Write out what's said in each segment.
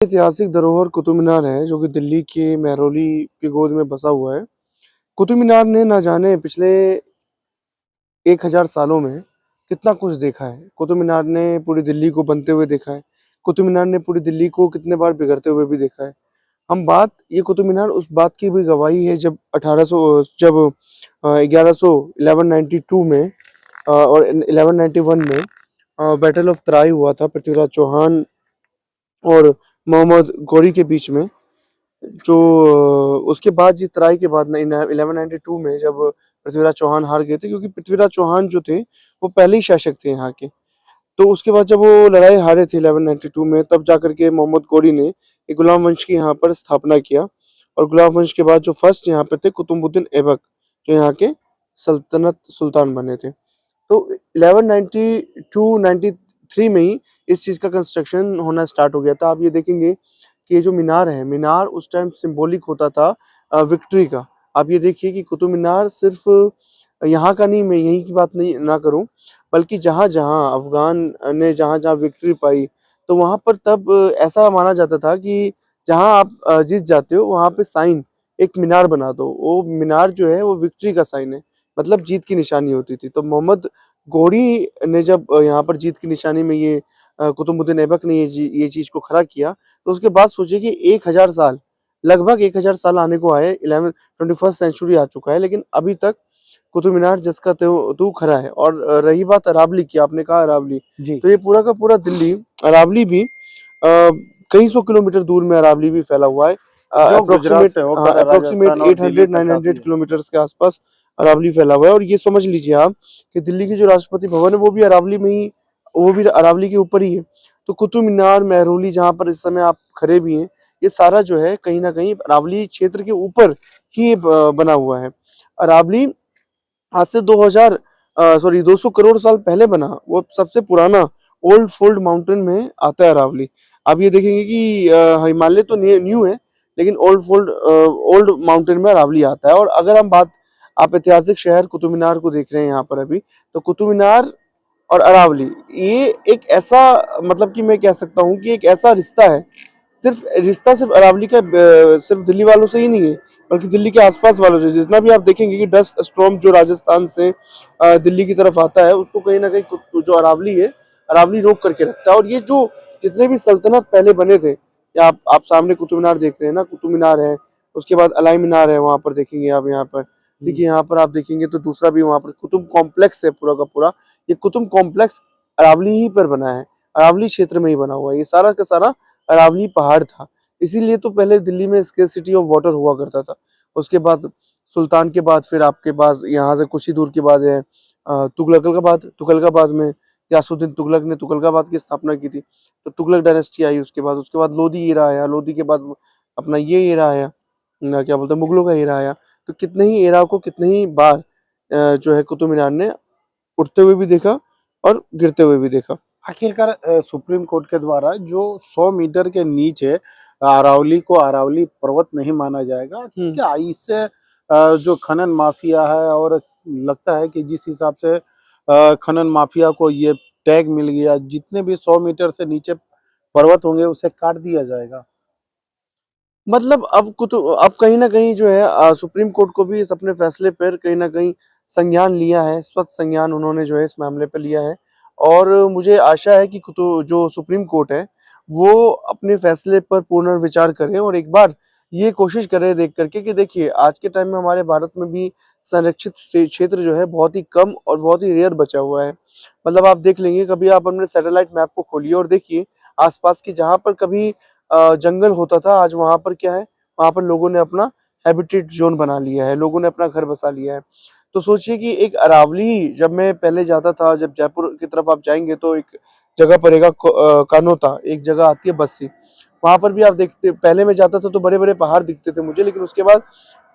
ऐतिहासिक धरोहर कुतुब मीनार है जो कि दिल्ली के महरौली की गोद में बसा हुआ है। कुतुब मीनार ने ना जाने पिछले 1000 सालों में कितना कुछ देखा है। कुतुब मीनार ने पूरी दिल्ली को बनते हुए देखा है। कुतुब मीनार ने पूरी दिल्ली को कितने बार बिगड़ते हुए भी देखा है। हम बात ये कुतुब मीनार उस बात की भी गवाही है जब 1800 जब 1100 1192 में और 1191 में बैटल ऑफ तराई हुआ था पृथ्वीराज चौहान और मोहम्मद गौरी के बीच में। जो उसके बाद जिस तराई के बाद 1192 में जब पृथ्वीराज चौहान हार गए थे, क्योंकि पृथ्वीराज चौहान जो थे वो पहले ही शासक थे यहाँ के। तो उसके बाद जब वो लड़ाई हारे थे 1192 में, तब जाकर के मोहम्मद गौरी ने एक गुलाम वंश की यहाँ पर स्थापना किया। और गुलाम वंश के बाद जो फर्स्ट यहाँ पे थे कुतुबुद्दीन ऐबक, जो यहाँ के सल्तनत सुल्तान बने थे। तो 1192-93 में ही इस चीज़ का कंस्ट्रक्शन होना स्टार्ट हो गया था। आप ये देखेंगे कि ये जो मीनार है, मीनार उस टाइम सिंबॉलिक होता था विक्ट्री का। आप ये देखिए कि कुतुब मीनार सिर्फ यहाँ का नहीं, मैं यहीं की बात नहीं ना करूँ, बल्कि जहाँ-जहाँ अफ़गान ने जहाँ-जहाँ विक्ट्री पाई, तो वहाँ पर तब ऐसा माना जाता था कि जहाँ आप जीत जाते हो, वहाँ पे साइन एक मीनार बना दो। वो मीनार जो है वो विक्ट्री का साइन है, मतलब जीत की निशानी होती थी। तो मोहम्मद घोरी ने जब यहाँ पर जीत की निशानी में ये कुतुबुद्दीन ऐबक ने ये चीज़ को खड़ा किया, तो उसके बाद सोचिए कि 1000 साल, लगभग 1000 साल आने को आए, 21st सेंचुरी आ चुका है, लेकिन अभी तक कुतुब मीनार जिसका त्यों त्यों खड़ा है। और रही बात अरावली की, आपने कहा अरावली, जी। तो ये पूरा का पूरा दिल्ली, अरावली भी कई सौ किलोमीटर दूर में अरावली भी फैला हुआ है। जो गुजरात से होकर अप्रोक्सीमेट राजस्थान और दिल्ली तक 800-900 आती है। किलोमीटर्स के आसपास अरावली फैला हुआ है। और ये समझ लीजिए आप कि दिल्ली की जो राष्ट्रपति भवन है वो भी अरावली में ही, वो भी अरावली के ऊपर ही है। तो कुतुब मीनार, महरौली, जहाँ पर इस समय आप खड़े भी हैं, ये सारा जो है कहीं न कहीं अरावली क्षेत्र के ऊपर ही बना हुआ है। अरावली आज से 200 करोड़ साल पहले बना। वो सबसे पुराना ओल्ड फोल्ड माउंटेन में आता है अरावली। आप ये देखेंगे कि हिमालय तो न्यू है, लेकिन ओल्ड माउंटेन में अरावली आता है। और अगर हम बात, आप ऐतिहासिक शहर कुतुब मीनार को देख रहे हैं यहाँ पर अभी, तो कुतुब मीनार और अरावली, ये एक ऐसा, मतलब कि मैं कह सकता हूँ कि एक ऐसा रिश्ता है, सिर्फ अरावली का सिर्फ दिल्ली वालों से ही नहीं है, बल्कि दिल्ली के आसपास वालों से। जितना भी आप देखेंगे कि डस्ट स्टॉर्म जो राजस्थान से दिल्ली की तरफ आता है, उसको कहीं ना कहीं जो अरावली है, अरावली रोक करके रखता है। और ये जो जितने भी सल्तनत पहले बने थे, या आप सामने कुतुब मीनार देख रहे हैं ना, कुतुब मीनार है, उसके बाद अलाई मीनार है, वहां पर देखेंगे आप, यहाँ पर देखिए, यहाँ पर आप देखेंगे तो दूसरा भी वहां पर कुतुब कॉम्प्लेक्स है पूरा का पूरा। ये कुतुब कॉम्प्लेक्स अरावली ही पर बना है, अरावली क्षेत्र में ही बना हुआ है। ये सारा का सारा अरावली पहाड़ था। इसीलिए तो पहले दिल्ली में स्केर्सिटी ऑफ वाटर हुआ करता था। उसके बाद सुल्तान के बाद फिर आपके पास यहाँ से कुछ ही दूर के बाद है तुगलकाबाद। तुगलकाबाद में गयासुद्दीन तुगलक ने तुगलकाबाद की स्थापना की थी। तो तुगलक डायनेस्टी आई, उसके बाद लोधी ईरा आया, लोधी के बाद अपना ये ईरा आया, क्या बोलते हैं, मुगलों का ईरा आया। तो कितने ही ईरा को कितने ही बार जो है कुतुब मीनार ने उठते हुए भी देखा और गिरते हुए भी देखा। आखिरकार सुप्रीम कोर्ट के द्वारा जो 100 मीटर के नीचे अरावली को अरावली पर्वत नहीं माना जाएगा, हम्म क्या इससे जो खनन माफिया है, और लगता है कि जिस हिसाब से खनन माफिया को ये टैग मिल गया, जितने भी 100 मीटर से नीचे पर्वत होंगे उसे काट दिया जाएगा। मतलब अब कहीं न कहीं जो है सुप्रीम कोर्ट को भी इस अपने फैसले पर कहीं न कहीं संज्ञान लिया है, स्वच्छ संज्ञान उन्होंने जो है इस मामले पे लिया है। और मुझे आशा है कि जो सुप्रीम कोर्ट है, वो अपने फैसले पर पुनर्विचार करें और एक बार ये कोशिश करें देख कर के कि देखिए, आज के टाइम में हमारे भारत में भी संरक्षित क्षेत्र जो है बहुत ही कम और बहुत ही रेयर बचा हुआ है। मतलब आप देख लेंगे, कभी आप अपने सैटेलाइट मैप को खोलिए और देखिए आस-पास की, जहाँ पर कभी जंगल होता था, आज वहाँ पर क्या है, वहाँ पर लोगों ने अपना हैबिटेट ज़ोन बना लिया है, लोगों ने अपना घर बसा लिया है। तो सोचिए कि एक अरावली, जब मैं पहले जाता था, जब जयपुर की तरफ आप जाएँगे तो एक जगह पड़ेगा कानोता, एक जगह आती है बस्सी। वहाँ पर भी आप देखते, पहले मैं जाता था तो बड़े-बड़े पहाड़ दिखते थे मुझे, लेकिन उसके बाद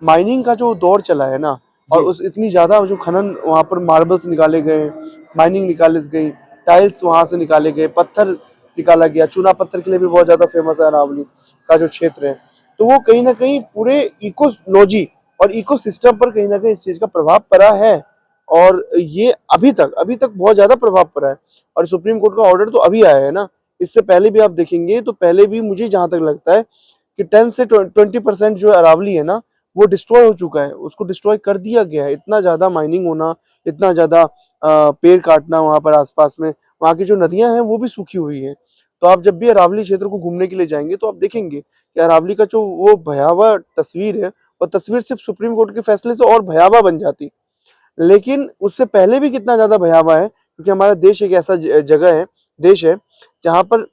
माइनिंग का जो दौर चला है ना, और जी। उस इतनी ज़्यादा जो खनन, वहाँ पर मार्बल्स निकाले गए, माइनिंग निकाली गई, टाइल्स वहाँ से निकाले गए, पत्थर निकाला गया। चूना पत्थर के लिए भी बहुत ज़्यादा फेमस है अरावली का जो क्षेत्र है। तो वो कहीं न कहीं पूरे इकोलॉजी और इकोसिस्टम पर कहीं न कहीं इस चीज़ का प्रभाव पड़ा है। और ये अभी तक बहुत ज़्यादा प्रभाव पड़ा है। और सुप्रीम कोर्ट का ऑर्डर तो अभी आया है ना, इससे पहले भी आप देखेंगे तो पहले भी मुझे जहां तक लगता है कि 10 से 20% जो अरावली है ना वो डिस्ट्रॉय हो चुका है, उसको डिस्ट्रॉय कर दिया गया है। इतना ज्यादा माइनिंग होना, इतना ज्यादा पेड़ काटना वहां पर आसपास में, वहां की जो नदियां हैं वो भी सूखी हुई हैं। तो आप जब भी अरावली क्षेत्र को घूमने के लिए जाएंगे तो आप देखेंगे कि अरावली का जो वो भयावह तस्वीर है, और तस्वीर सिर्फ सुप्रीम कोर्ट के फैसले से और भयावह बन जाती, लेकिन उससे पहले भी कितना ज्यादा भयावह है, क्योंकि हमारा देश एक ऐसा जगह है, देश है जहां पर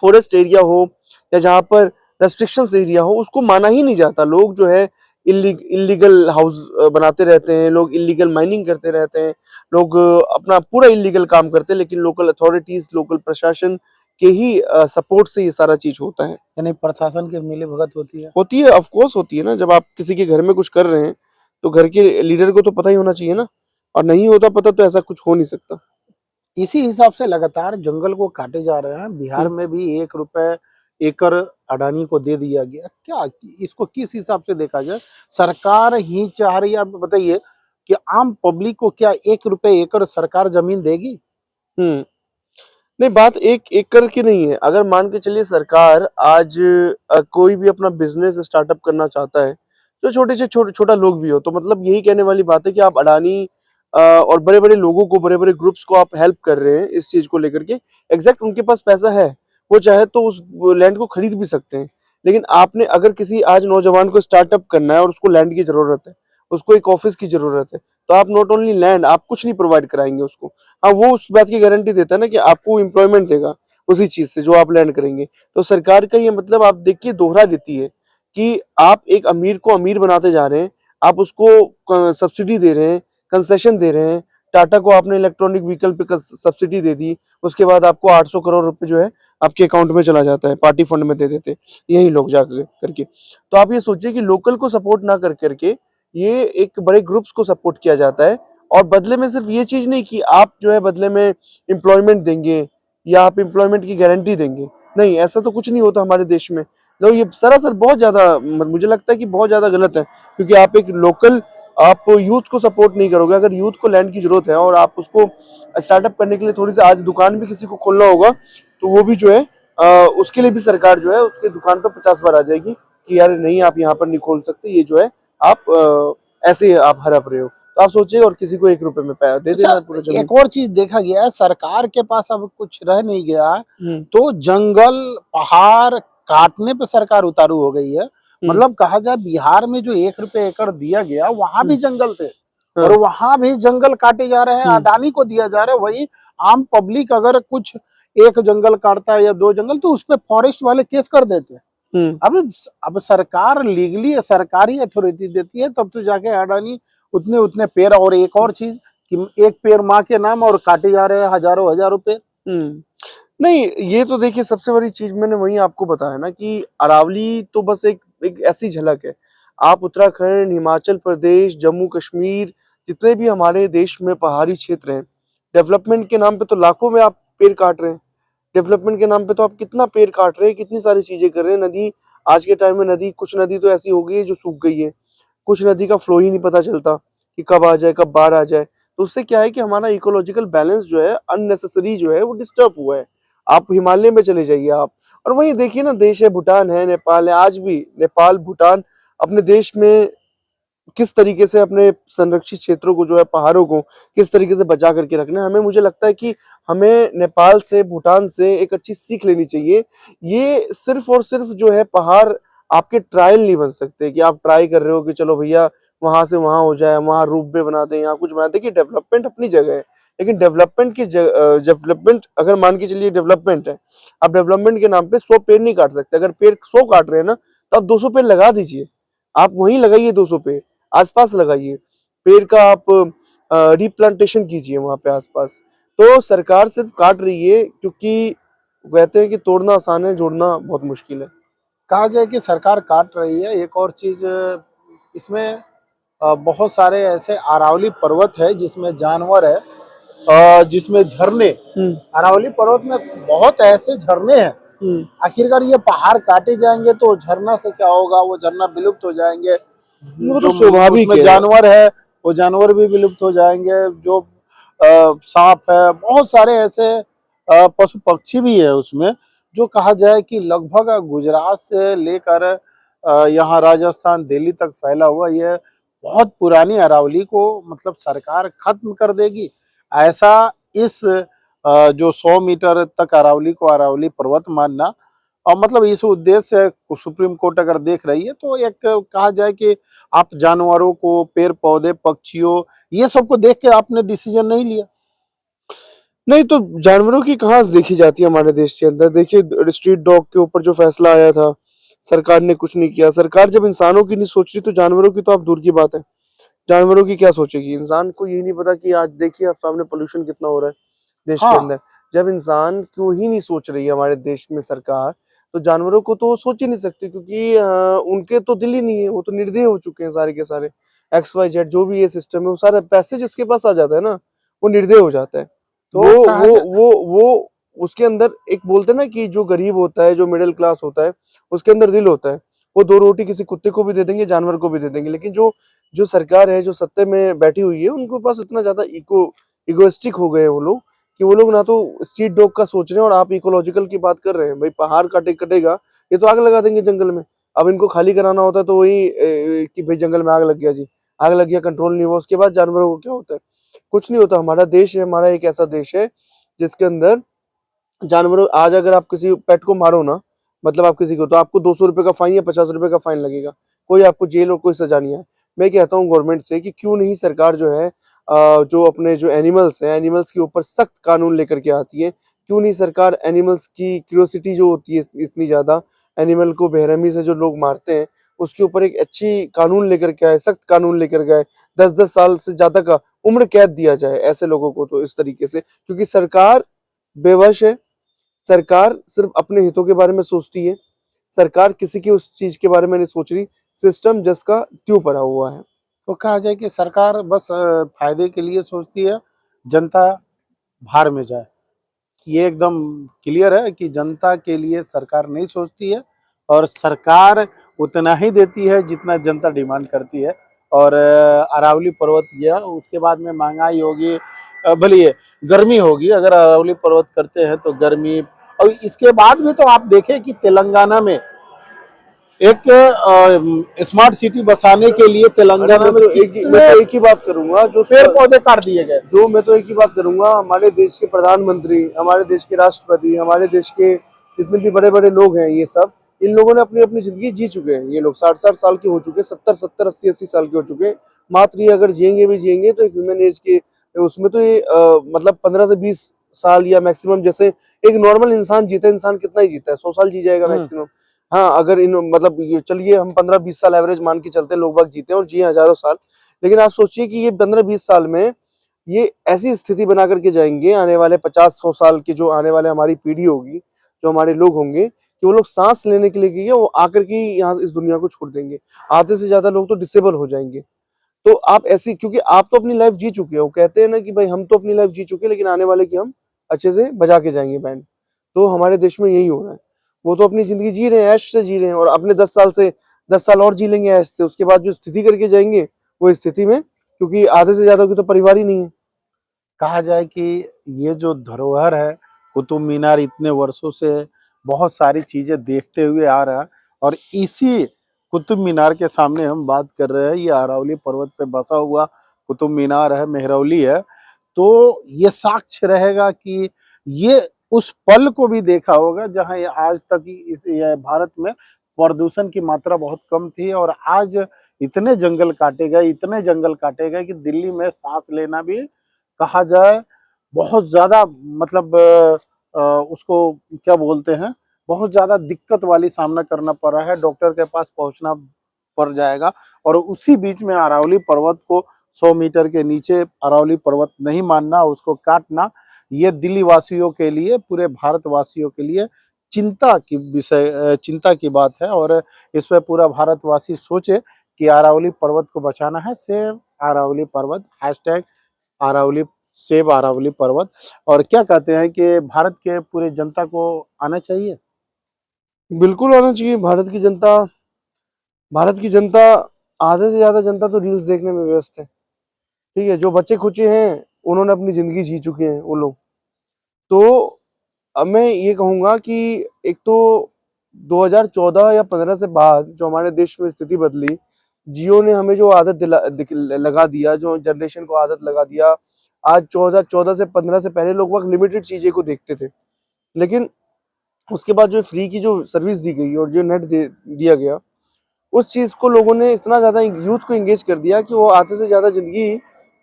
फॉरेस्ट एरिया हो या जहां पर रेस्ट्रिक्शंस एरिया हो उसको माना ही नहीं जाता। लोग जो है इलीगल हाउस बनाते रहते हैं, लोग इलीगल माइनिंग करते रहते हैं, लोग अपना पूरा इलीगल काम करते हैं, लेकिन लोकल अथॉरिटीज, लोकल प्रशासन के ही सपोर्ट से ये सारा चीज होता है। यानी प्रशासन की मिलीभगत होती है। होती है, ऑफ कोर्स होती है ना। जब आप किसी के घर में कुछ कर रहे हैं तो घर के लीडर को तो पता ही होना चाहिए ना, और नहीं होता पता तो ऐसा कुछ हो नहीं सकता। इसी हिसाब से लगातार जंगल को काटे जा रहे हैं। बिहार में भी 1 रुपए एकड़ अडानी को दे दिया गया। क्या इसको किस हिसाब से देखा जाए? सरकार ही चाह रही है, आप बताइए कि आम पब्लिक को क्या 1 रुपए एकड़ सरकार जमीन देगी? हम्म नहीं, बात एक एकड़ की नहीं है। अगर मान के चलिए सरकार आज कोई भी अपना बिजनेस स्टार्टअप करना चाहता है, जो छोटे से छोटा लोग भी हो, तो मतलब यही कहने वाली बात है कि आप अडानी और बड़े बड़े लोगों को, बड़े बड़े ग्रुप्स को आप हेल्प कर रहे हैं इस चीज को लेकर के। एग्जैक्ट उनके पास पैसा है, वो चाहे तो उस लैंड को खरीद भी सकते हैं, लेकिन आपने अगर किसी आज नौजवान को स्टार्टअप करना है और उसको लैंड की जरूरत है, उसको एक ऑफिस की जरूरत है, तो आप नॉट ओनली लैंड, आप कुछ नहीं प्रोवाइड कराएंगे उसको। हाँ, वो उस बात की गारंटी देता है ना कि आपको एम्प्लॉयमेंट देगा उसी चीज से जो आप लैंड करेंगे। तो सरकार का ये मतलब आप देखिए दोहरा देती है कि आप एक अमीर को अमीर बनाते जा रहे हैं, आप उसको सब्सिडी दे रहे हैं, कंसेशन दे रहे हैं। टाटा को आपने इलेक्ट्रॉनिक व्हीकल पे सब्सिडी दे दी, उसके बाद आपको 800 करोड़ रुपए जो है आपके अकाउंट में चला जाता है, पार्टी फंड में दे देते यही लोग जाकर करके। तो आप ये सोचिए कि लोकल को सपोर्ट ना कर करके ये एक बड़े ग्रुप्स को सपोर्ट किया जाता है, और बदले में सिर्फ ये चीज नहीं कि आप जो है बदले में एम्प्लॉयमेंट देंगे या आप एम्प्लॉयमेंट की गारंटी देंगे। नहीं, ऐसा तो कुछ नहीं होता हमारे देश में। तो ये सरासर बहुत ज्यादा मुझे लगता है कि बहुत ज्यादा गलत है, क्योंकि आप एक लोकल, आप यूथ को सपोर्ट नहीं करोगे। अगर यूथ को लैंड की जरूरत है और आप उसको स्टार्टअप करने के लिए थोड़ी सी, आज दुकान भी किसी को खोलना होगा तो वो भी जो है उसके लिए भी सरकार जो है उसके दुकान पर 50 बार आ जाएगी कि यार नहीं, आप यहाँ पर नहीं खोल सकते, ये जो है आप ऐसे आप हड़प रहे हो। तो आप सोचिए, और किसी को 1 रुपए में पैसा दे देना अच्छा, पूरा जमीन। एक और चीज देखा गया है, सरकार के पास अब कुछ रह नहीं गया है, हम्म तो जंगल पहाड़ काटने पे सरकार उतारू हो गई है। हम्म मतलब कहा जाए बिहार में जो 1 रुपए एकड़ दिया गया वहां भी हम्म, जंगल थे, और हाँ, वहां भी जंगल काटे जा रहे हैं, हम्म अडानी को दिया जा रहा है। वही आम पब्लिक अगर कुछ एक जंगल काटता है या 2 जंगल तो उस पे फॉरेस्ट वाले केस कर देते हैं। हम्म अब सरकार लीगली सरकारी अथॉरिटी देती है, तब तो जाके अडानी उतने उतने पेड़। और एक और चीज कि एक पेड़ माँ के नाम और काटे जा रहे हैं हजारों हजारों पेड़। हम्म नहीं, ये तो देखिए सबसे बड़ी चीज मैंने वही आपको बताया ना कि अरावली तो बस एक ऐसी झलक है। आप उत्तराखंड, हिमाचल प्रदेश, जम्मू कश्मीर, जितने भी हमारे देश में पहाड़ी क्षेत्र हैं, डेवलपमेंट के नाम पे तो लाखों में आप पेड़ काट रहे हैं। डेवलपमेंट के नाम पे तो आप कितना पेड़ काट रहे हैं, कितनी सारी चीजें कर रहे हैं। नदी, आज के टाइम में नदी, कुछ नदी तो ऐसी हो गई है जो सूख गई है, कुछ नदी का फ्लो ही नहीं पता चलता कि कब आ जाए, कब बाढ़ आ जाए। तो उससे क्या है कि हमारा इकोलॉजिकल बैलेंस जो है अननेसेसरी जो है वो डिस्टर्ब हुआ है। आप हिमालय में चले जाइए आप, और वहीं देखिए ना, देश है, भूटान है, नेपाल है, आज भी नेपाल, भूटान अपने देश में किस तरीके से अपने संरक्षित क्षेत्रों को जो है, पहाड़ों को किस तरीके से बचा करके रखना है। हमें, मुझे लगता है कि हमें नेपाल से, भूटान से एक अच्छी सीख लेनी चाहिए। ये सिर्फ और सिर्फ जो है पहाड़ आपके ट्रायल नहीं बन सकते कि आप ट्राई कर रहे हो कि चलो भैया वहां से वहां हो जाए, वहां रोपवे बना दें, यहाँ कुछ बना दें। देखिए डेवलपमेंट अपनी जगह है, लेकिन डेवलपमेंट अगर मान के चलिए डेवलपमेंट है, आप डेवलपमेंट के नाम पे 100 पेड़ नहीं काट सकते। अगर पेड़ 100 काट रहे हैं ना, तो आप 200 पेड़ लगा दीजिए। आप वहीं लगाइए 200 पेड़, आसपास लगाइए पेड़ का, आप रिप्लांटेशन कीजिए वहां पे आसपास। तो सरकार सिर्फ काट रही है क्योंकि कहते हैं कि तोड़ना आसान है, जोड़ना बहुत मुश्किल है। कहा जाए कि सरकार काट रही है। एक और चीज इसमें बहुत सारे ऐसे अरावली पर्वत है जिसमें जानवर है, जिसमें झरने, हम्म अरावली पर्वत में बहुत ऐसे झरने हैं। हम्म आखिरकार ये पहाड़ काटे जाएंगे तो झरना से क्या होगा? वो झरना विलुप्त हो जाएंगे। वो तो जो स्वाभाविक उसमें है। जानवर है वो जानवर भी विलुप्त हो जाएंगे। जो सांप है, बहुत सारे ऐसे पशु पक्षी भी है उसमें, जो कहा जाए कि लगभग गुजरात से लेकर यहाँ राजस्थान, दिल्ली तक फैला हुआ ये बहुत पुरानी अरावली को मतलब सरकार खत्म कर देगी, ऐसा इस जो 100 मीटर तक अरावली को अरावली पर्वत मानना, और मतलब इस उद्देश्य से सुप्रीम कोर्ट अगर देख रही है तो एक कहा जाए कि आप जानवरों को, पेड़ पौधे, पक्षियों, ये सबको देख के आपने डिसीजन नहीं लिया। नहीं तो जानवरों की कहाँ देखी जाती है हमारे देश के अंदर। देखिए स्ट्रीट डॉग के ऊपर जो फैसला आया था, सरकार ने कुछ नहीं किया। सरकार जब इंसानों की नहीं सोच रही तो जानवरों की तो आप दूर की बात है। जानवरों की क्या सोचेगी? इंसान को ये नहीं पता कि आज देखिए आप सामने पोल्यूशन कितना हो रहा है देश के हाँ, अंदर। जब इंसान क्यों ही नहीं सोच रही है हमारे देश में सरकार, तो जानवरों को तो वो सोच ही नहीं सकती, क्योंकि उनके तो दिल ही नहीं है, वो तो निर्दयी हो चुके हैं सारे के सारे। एक्स वाई जेड जो भी ये सिस्टम है, वो सारा पैसे जिसके पास आ जाता है ना, वो निर्दयी हो जाता है। तो वो कहा वो जाए वो उसके अंदर एक बोलते हैं ना कि जो गरीब होता है, जो मिडिल क्लास होता है, उसके अंदर दिल होता है। वो 2 रोटी किसी कुत्ते को भी दे देंगे, जानवर को भी दे देंगे। लेकिन जो जो सरकार है, जो सत्ता में बैठी हुई है, उनके पास इतना ज़्यादा इगोइस्टिक हो गए हैं वो लोग, कि वो लोग ना तो स्ट्रीट डॉग का सोच रहे हैं, और आप इकोलॉजिकल की बात कर रहे हैं। भाई पहाड़ कटेगा, ये तो आग लगा देंगे जंगल में। अब इनको खाली कराना होता है तो वही कि भाई जंगल में आग लग गया जी, आग लग गया, कंट्रोल नहीं हुआ, उसके बाद जानवरों को क्या होता है? कुछ नहीं होता। हमारा देश है, हमारा एक ऐसा देश है जिसके अंदर जानवरों, आज अगर आप किसी पेट को मारो ना, मतलब आप किसी को, तो आपको 200 रुपए का फाइन या 50 रुपए का फाइन लगेगा। कोई आपको जेल और कोई सजा नहीं है। मैं कहता हूँ गवर्नमेंट से कि क्यों नहीं सरकार जो है जो अपने जो एनिमल्स हैं, एनिमल्स के ऊपर सख्त कानून लेकर के आती है। क्यों नहीं सरकार एनिमल्स की क्यूरियोसिटी जो होती है इतनी ज्यादा, एनिमल को बेरहमी से जो लोग मारते हैं, उसके ऊपर एक अच्छी कानून लेकर के आए, सख्त कानून लेकर के आए। 10-10 साल से ज्यादा का उम्र कैद दिया जाए ऐसे लोगों को, तो इस तरीके से, क्योंकि सरकार बेवश है। सरकार सिर्फ अपने हितों के बारे में सोचती है। सरकार किसी की उस चीज के बारे में नहीं सोच रही। सिस्टम जिसका त्यों पड़ा हुआ है। तो कहा जाए कि सरकार बस फायदे के लिए सोचती है, जनता भाड़ में जाए। ये एकदम क्लियर है कि जनता के लिए सरकार नहीं सोचती है, और सरकार उतना ही देती है जितना जनता डिमांड करती है। और अरावली पर्वत गया, उसके बाद में महंगाई होगी, भले गर्मी होगी, अगर अरावली पर्वत करते हैं तो गर्मी, और इसके बाद भी तो आप देखें कि तेलंगाना में एक स्मार्ट सिटी बसाने के लिए अरे तेलंगाना मैं में तो कितने एक ही बात करूंगा, जो पेड़ पौधे काट दिए गए। जो मैं तो एक ही बात करूंगा, हमारे देश के प्रधानमंत्री, हमारे देश के राष्ट्रपति, हमारे देश के जितने भी बड़े बड़े लोग हैं, ये सब, इन लोगों ने अपनी अपनी जिंदगी जी चुके हैं। ये लोग 60-60 साल के हो चुके हैं, 70-70, 80-80 साल के हो चुके हैं। मात्र ये अगर जिएंगे भी जिएंगे तो एक ह्यूमन एज के उसमें तो ये मतलब 15 से 20 साल या मैक्सिमम, जैसे एक नॉर्मल इंसान जीता है। इंसान कितना ही जीता है? 100 साल जी जाएगा मैक्सिमम। हाँ, अगर इन मतलब चलिए हम 15-20 साल एवरेज मान के चलते हैं, लोग बाग जीते हैं और जिए हजारों साल। लेकिन आप सोचिए कि ये 15-20 साल में ये ऐसी स्थिति बना करके जाएंगे, आने वाले 50-100 साल की जो आने वाले हमारी पीढ़ी होगी, जो हमारे लोग होंगे, कि वो लोग सांस लेने के लिए गए, वो आकर के यहाँ इस दुनिया को छोड़ देंगे। आधे से ज्यादा लोग तो डिसेबल हो जाएंगे। तो आप ऐसी, क्योंकि आप तो अपनी लाइफ जी चुके हो, कहते हैं ना कि भाई हम तो अपनी लाइफ जी चुके हैं, लेकिन आने वाले की हम अच्छे से बजा के जाएंगे बैंड। तो हमारे देश में यही हो रहा है। वो तो अपनी जिंदगी जी रहे हैं, ऐश से जी रहे हैं, और अपने 10 साल और जी लेंगे ऐश से। उसके बाद जो स्थिति करके जाएंगे वो इस स्थिति में, क्योंकि आधे से ज्यादा की तो परिवार ही नहीं है। कहा जाए कि ये जो धरोहर है, कुतुब मीनार इतने वर्षों से बहुत सारी चीजें देखते हुए आ रहा है, और इसी कुतुब मीनार के सामने हम बात कर रहे हैं। ये अरावली पर्वत पे बसा हुआ कुतुब मीनार है, मेहरौली है। तो ये साक्ष्य रहेगा कि ये उस पल को भी देखा होगा जहां ये आज तक इस ये भारत में प्रदूषण की मात्रा बहुत कम थी, और आज इतने जंगल काटे गए, इतने जंगल काटे गए कि दिल्ली में सांस लेना भी कहा जाए बहुत ज्यादा मतलब उसको क्या बोलते हैं, बहुत ज्यादा दिक्कत वाली सामना करना पड़ रहा है, डॉक्टर के पास पहुंचना पड़ जाएगा। और उसी बीच में अरावली पर्वत को 100 मीटर के नीचे अरावली पर्वत नहीं मानना, उसको काटना, ये दिल्ली वासियों के लिए, पूरे भारत वासियों के लिए चिंता की बात है। और इस पर पूरा भारतवासी सोचे कि अरावली पर्वत को बचाना है। सेव अरावली पर्वत, हैशटैग अरावली, सेव अरावली पर्वत। और क्या कहते हैं कि भारत के पूरे जनता को आना चाहिए। बिल्कुल आना चाहिए। भारत की जनता आधे से ज्यादा जनता तो रील्स देखने में व्यस्त है। ठीक है, जो बच्चे खुचे हैं उन्होंने अपनी जिंदगी जी चुके हैं वो लोग। तो अब मैं ये कहूँगा कि एक तो 2014 या 15 से बाद जो हमारे देश में स्थिति बदली, जियो ने हमें जो आदत लगा दिया, जो जनरेशन को आदत लगा दिया। आज 2014 से 15 से पहले लोग बहुत लिमिटेड चीज़ें को देखते थे, लेकिन उसके बाद जो फ्री की जो सर्विस दी गई और जो नेट दिया गया, उस चीज़ को लोगों ने इतना ज़्यादा यूथ को एंगेज कर दिया कि वो आधे से ज़्यादा ज़िंदगी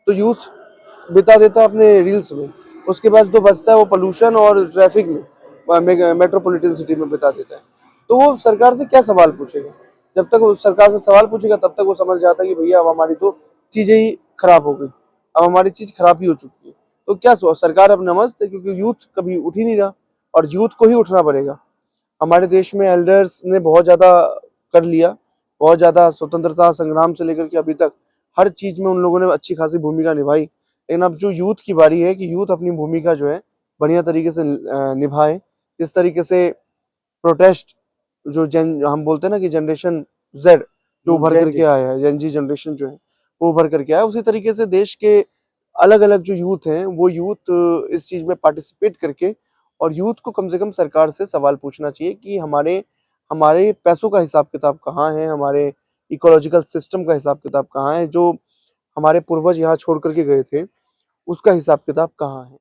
तो यूथ बिता देता है अपने रील्स में। उसके बाद जो बचता है वो पोल्यूशन और ट्रैफिक में, मेट्रोपॉलिटन सिटी में बिता देता है। तो वो सरकार से क्या सवाल पूछेगा? जब तक वो सरकार से सवाल पूछेगा तब तक वो समझ जाता है कि भैया अब हमारी तो चीज़ें ही खराब हो गई, अब हमारी चीज़ खराब ही हो चुकी है। तो क्या सरकार अब नमस्त है, क्योंकि यूथ कभी उठ ही नहीं रहा और यूथ को ही उठना पड़ेगा। हमारे देश में एल्डर्स ने बहुत ज़्यादा कर लिया, बहुत ज़्यादा स्वतंत्रता संग्राम से लेकर के अभी तक हर चीज़ में उन लोगों ने अच्छी खासी भूमिका निभाई। लेकिन अब जो यूथ की बारी है कि यूथ अपनी भूमिका जो है बढ़िया तरीके से निभाए। इस तरीके से प्रोटेस्ट जो हम बोलते हैं ना कि जनरेशन जेड जो उभर जेन करके जी। आया है, जेन जी जनरेशन जो है वो उभर करके आया, उसी तरीके से देश के अलग अलग जो यूथ हैं वो यूथ इस चीज़ में पार्टिसिपेट करके और यूथ को कम से कम सरकार से सवाल पूछना चाहिए कि हमारे हमारे पैसों का हिसाब किताब कहाँ है, हमारे इकोलॉजिकल सिस्टम का हिसाब किताब कहाँ है, जो हमारे पूर्वज यहाँ छोड़ करके गए थे, उसका हिसाब किताब कहाँ है।